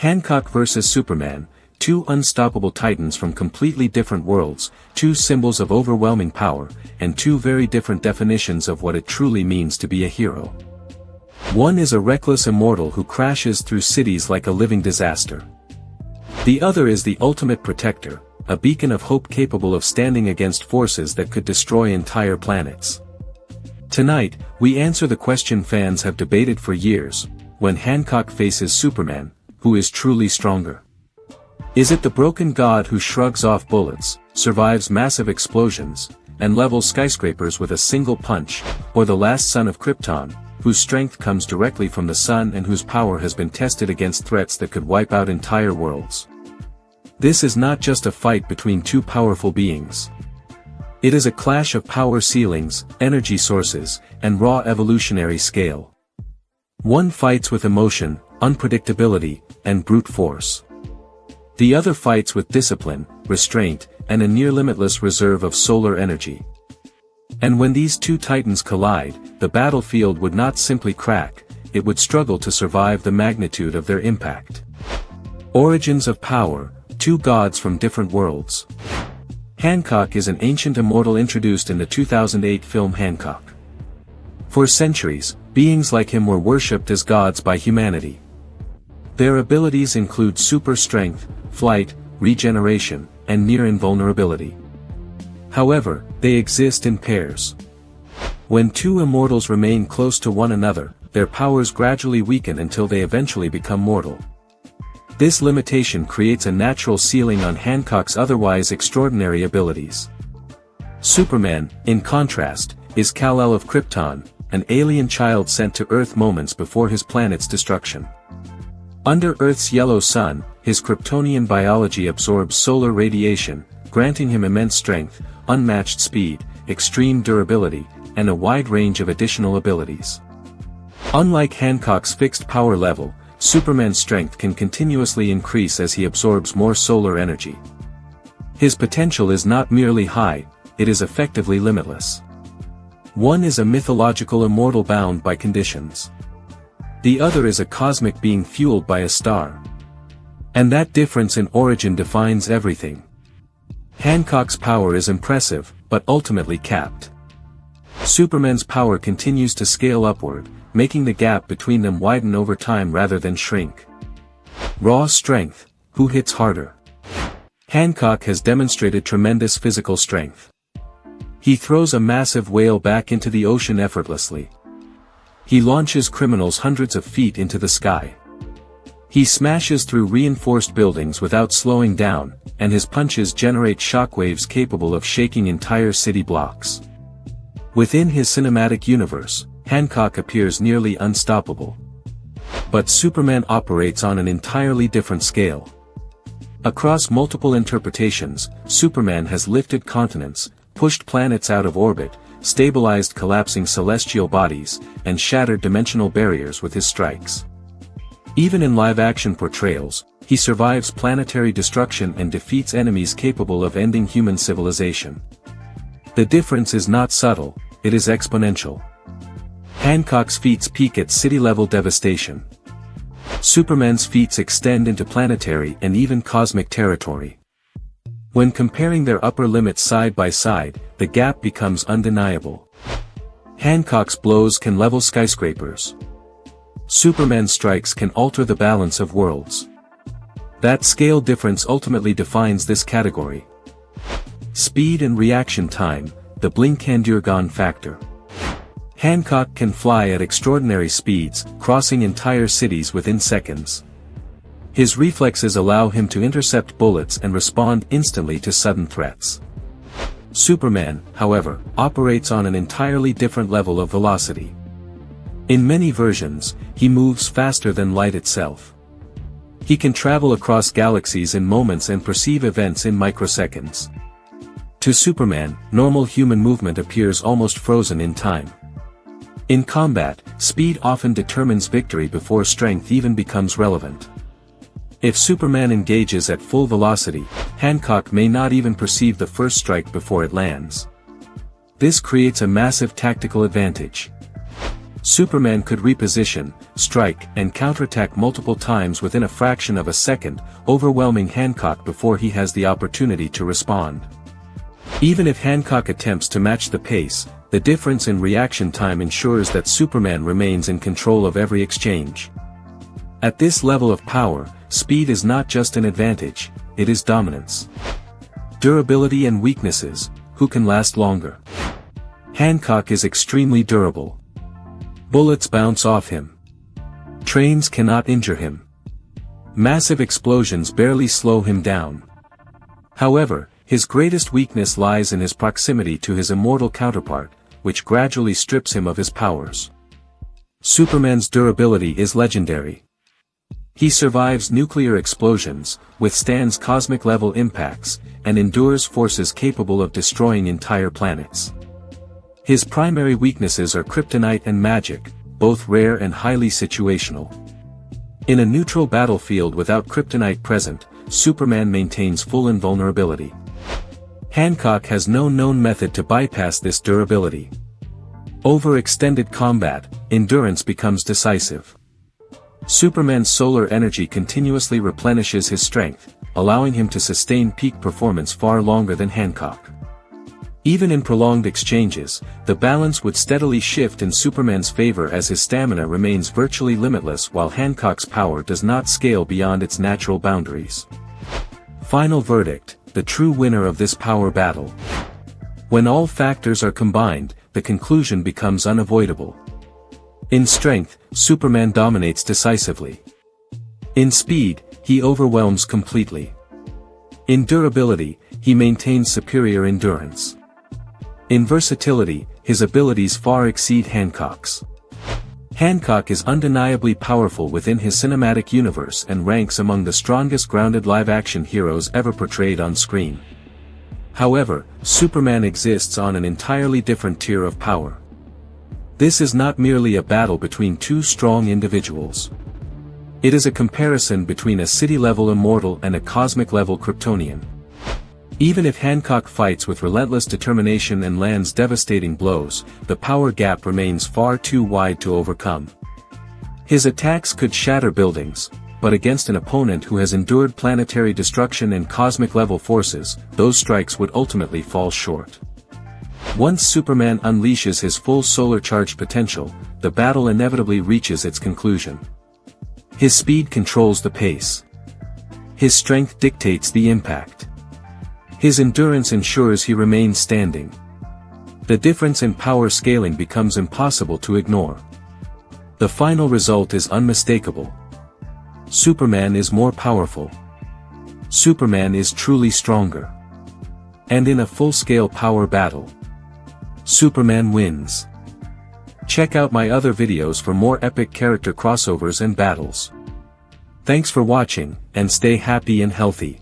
Hancock vs. Superman, two unstoppable titans from completely different worlds, two symbols of overwhelming power, and two very different definitions of what it truly means to be a hero. One is a reckless immortal who crashes through cities like a living disaster. The other is the ultimate protector, a beacon of hope capable of standing against forces that could destroy entire planets. Tonight, we answer the question fans have debated for years: when Hancock faces Superman, who is truly stronger? Is it the broken god who shrugs off bullets, survives massive explosions, and levels skyscrapers with a single punch, or the Last Son of Krypton, whose strength comes directly from the sun and whose power has been tested against threats that could wipe out entire worlds? This is not just a fight between two powerful beings. It is a clash of power ceilings, energy sources, and raw evolutionary scale. One fights with emotion, unpredictability, and brute force. The other fights with discipline, restraint, and a near-limitless reserve of solar energy. And when these two titans collide, the battlefield would not simply crack, it would struggle to survive the magnitude of their impact. Origins of power, two gods from different worlds. Hancock is an ancient immortal introduced in the 2008 film Hancock. For centuries, beings like him were worshipped as gods by humanity. Their abilities include super strength, flight, regeneration, and near invulnerability. However, they exist in pairs. When two immortals remain close to one another, their powers gradually weaken until they eventually become mortal. This limitation creates a natural ceiling on Hancock's otherwise extraordinary abilities. Superman, in contrast, is Kal-El of Krypton, an alien child sent to Earth moments before his planet's destruction. Under Earth's yellow sun, his Kryptonian biology absorbs solar radiation, granting him immense strength, unmatched speed, extreme durability, and a wide range of additional abilities. Unlike Hancock's fixed power level, Superman's strength can continuously increase as he absorbs more solar energy. His potential is not merely high, it is effectively limitless. One is a mythological immortal bound by conditions. The other is a cosmic being fueled by a star. And that difference in origin defines everything. Hancock's power is impressive, but ultimately capped. Superman's power continues to scale upward, making the gap between them widen over time rather than shrink. Raw strength, who hits harder? Hancock has demonstrated tremendous physical strength. He throws a massive whale back into the ocean effortlessly. He launches criminals hundreds of feet into the sky. He smashes through reinforced buildings without slowing down, and his punches generate shockwaves capable of shaking entire city blocks. Within his cinematic universe, Hancock appears nearly unstoppable. But Superman operates on an entirely different scale. Across multiple interpretations, Superman has lifted continents, pushed planets out of orbit, stabilized collapsing celestial bodies, and shattered dimensional barriers with his strikes. Even in live-action portrayals, he survives planetary destruction and defeats enemies capable of ending human civilization. The difference is not subtle, it is exponential. Hancock's feats peak at city-level devastation. Superman's feats extend into planetary and even cosmic territory. When comparing their upper limits side by side, the gap becomes undeniable. Hancock's blows can level skyscrapers. Superman's strikes can alter the balance of worlds. That scale difference ultimately defines this category. Speed and reaction time, the blink-and-you're-gone factor. Hancock can fly at extraordinary speeds, crossing entire cities within seconds. His reflexes allow him to intercept bullets and respond instantly to sudden threats. Superman, however, operates on an entirely different level of velocity. In many versions, he moves faster than light itself. He can travel across galaxies in moments and perceive events in microseconds. To Superman, normal human movement appears almost frozen in time. In combat, speed often determines victory before strength even becomes relevant. If Superman engages at full velocity, Hancock may not even perceive the first strike before it lands. This creates a massive tactical advantage. Superman could reposition, strike, and counterattack multiple times within a fraction of a second, overwhelming Hancock before he has the opportunity to respond. Even if Hancock attempts to match the pace, the difference in reaction time ensures that Superman remains in control of every exchange. At this level of power, speed is not just an advantage, it is dominance. Durability and weaknesses: who can last longer? Hancock is extremely durable. Bullets bounce off him. Trains cannot injure him. Massive explosions barely slow him down. However, his greatest weakness lies in his proximity to his immortal counterpart, which gradually strips him of his powers. Superman's durability is legendary. He survives nuclear explosions, withstands cosmic-level impacts, and endures forces capable of destroying entire planets. His primary weaknesses are kryptonite and magic, both rare and highly situational. In a neutral battlefield without kryptonite present, Superman maintains full invulnerability. Hancock has no known method to bypass this durability. Over extended combat, endurance becomes decisive. Superman's solar energy continuously replenishes his strength, allowing him to sustain peak performance far longer than Hancock. Even in prolonged exchanges, the balance would steadily shift in Superman's favor as his stamina remains virtually limitless while Hancock's power does not scale beyond its natural boundaries. Final verdict: the true winner of this power battle. When all factors are combined, the conclusion becomes unavoidable. In strength, Superman dominates decisively. In speed, he overwhelms completely. In durability, he maintains superior endurance. In versatility, his abilities far exceed Hancock's. Hancock is undeniably powerful within his cinematic universe and ranks among the strongest grounded live-action heroes ever portrayed on screen. However, Superman exists on an entirely different tier of power. This is not merely a battle between two strong individuals. It is a comparison between a city-level immortal and a cosmic-level Kryptonian. Even if Hancock fights with relentless determination and lands devastating blows, the power gap remains far too wide to overcome. His attacks could shatter buildings, but against an opponent who has endured planetary destruction and cosmic-level forces, those strikes would ultimately fall short. Once Superman unleashes his full solar-charged potential, the battle inevitably reaches its conclusion. His speed controls the pace. His strength dictates the impact. His endurance ensures he remains standing. The difference in power scaling becomes impossible to ignore. The final result is unmistakable. Superman is more powerful. Superman is truly stronger. And in a full-scale power battle, Superman wins. Check out my other videos for more epic character crossovers and battles. Thanks for watching, and stay happy and healthy.